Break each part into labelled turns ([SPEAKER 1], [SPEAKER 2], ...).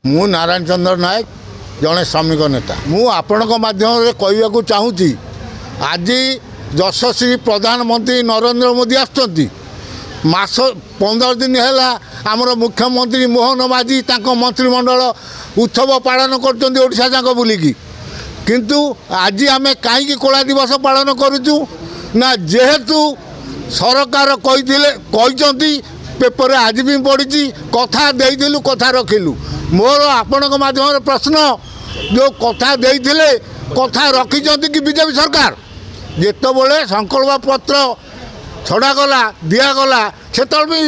[SPEAKER 1] मु नारायण चंद्र नायक जड़े श्रमिक नेता मु आपण माध्यम कहवाक चाहूँगी आज यशस्वी प्रधानमंत्री नरेंद्र मोदी आस 15 दिन है आमर मुख्यमंत्री मोहन माझी मंत्रिमंडल उत्सव पालन करशा जाक बुलिकी किंतु आज आम कहीं कला दिवस पालन करुचु ना जेहेतु सरकार कहते पेपर आज भी पड़ी कथा देलु कथा रखिलु मोर आपण माध्यम प्रश्न जो कथा देते कथा रखिंट कि बीजेपी सरकार जिते संकल्प पत्र छड़ागला दिगला से भी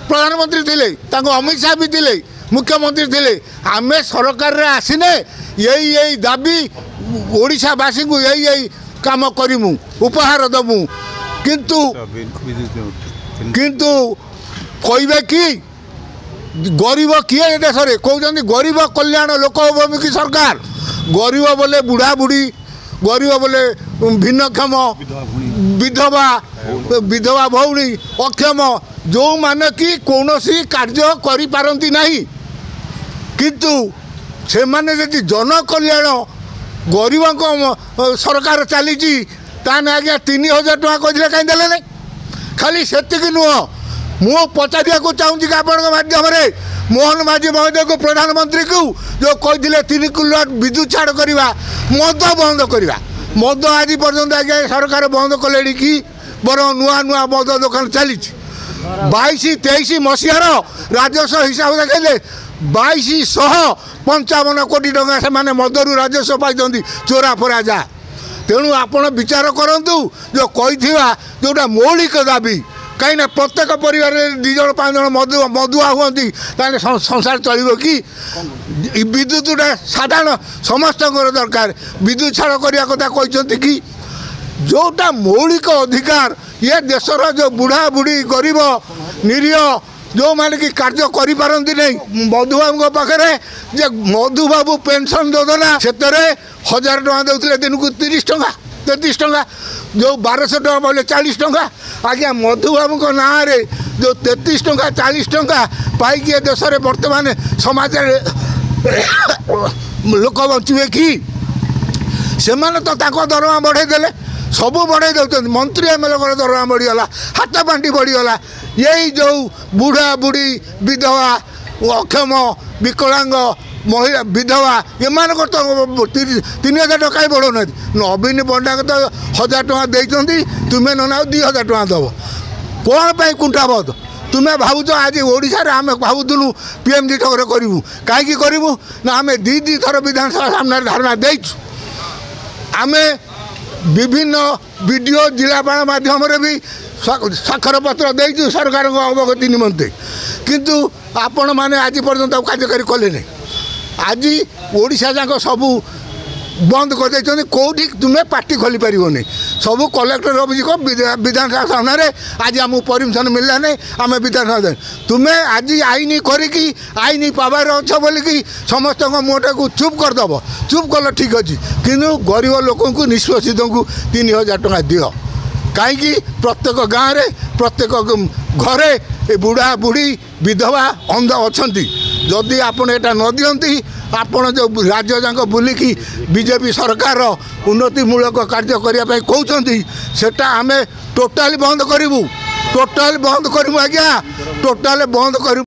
[SPEAKER 1] प्रधानमंत्री थे अमित शाह भी थे मुख्यमंत्री थे आम सरकार रे आसीने यही दाबी ओडिशावासी को यही काम करूँ उपहार दबू किंतु कहे कि गरीब किए देश में कहते गरीब कल्याण लोकभिमुखी सरकार गरीब बोले बुढ़ा बुढ़ी गरीब बोले भिन्नक्षम विधवा विधवा भौणी अक्षम जो माने कि कौनसी कार्य करि पारंती नहीं किंतु से माने यदि जन कल्याण गरीब को सरकार चली ताने आज्ञा 3000 टका कहते कहीं देले नहीं खाली सेतिक नुह मु पचारिया को चाहूँगी कि आपण माध्यम मोहन माझी महोदय को प्रधानमंत्री को जो कहते 3 किलो विद्युत छाड़ करवा मद बंद करवा मद आज पर्यंत आज्ञा सरकार बंद कले कि बर नुआ नुआ मद दुकान चली 22-23 मसीहार राजस्व हिसाब देखले 2255 कोटी टका से मदरू राजस्व पाई चोरा फोरा जा तेणु आपण विचार करूँ जो कही जोटा मौलिक दाबी कहीं प्रत्येक परिवार 2 जन 5 जन मधुआ हुई संसार चलो कि विद्युत साधारण समस्त दरकार विद्युत छाड़ करने कथा कहते कि जोटा मौलिक अधिकार ये देशर जो बुढ़ा बुढ़ी गरीब निरीह जो माने कि कार्य करि पारंती नहीं मधुबाबू पाखे जे मधुबाबू पेंशन योजना से 1000 टका देते दिन को 30 टका 33 टका जो 1200 टका बोले 40 टका आज्ञा मधुबाबू ना रे जो 33 टका 40 टका पाई देश में बर्तमान समाज लोक बचे कि से तो दरमा बढ़े देले सबू बढ़े दे मंत्री एमएलए दरमा बढ़ीगला हाथ पांटी बढ़ीगला यही जो बुढ़ा बुढ़ी विधवा अक्षम विकलांग महिला विधवा एमान तो 3000 टका बढ़ो नवीन पंडा को तो 1000 टका देती तुम्हें ना 2000 टका दब कौन पर कुंठाबद तुम्हें भावुच आज ओडिशा रे आम भावुलु पीएमजी ठगर करूँ कहीं करूँ ना आम 2 थर विधानसभा सामने धारणा देचु आम विभिन्न वीडियो जिलापाल माध्यम भी स्वाक्षर पत्र देचु सरकार अवगति निमंते किंतु आपण मैंने आज पर्यंत कार्यकारी कले नहीं आज ओडिशा जाक सबू बंद कर देते कौटी तुम्हें पार्टी खोली पार सबू कलेक्टर ऑफिस को विधानसभा सामने आज आम परमिशन मिलला नहीं आम विधानसभा तुम्हें आज आईन करी आईन पावर अच्छ बोलिकी समस्त मुहटा को चुप करदेव चुप कल ठीक अच्छे किंतु गरीब लोक निष्पेषित को 3000 टका दिह कहीं प्रत्येक गाँव में प्रत्येक घरे बुढ़ा बुढ़ी विधवा अंध अच्छा जदि आपड़ एटा न दियंती आपण जो राज्य जाक बुलिकी बीजेपी सरकार उन्नतिमूलक कार्य करने कहते सेटा आम टोटाली बंद करूँ टोटाल बंद करूँ आज्ञा टोटाल बंद करूँ।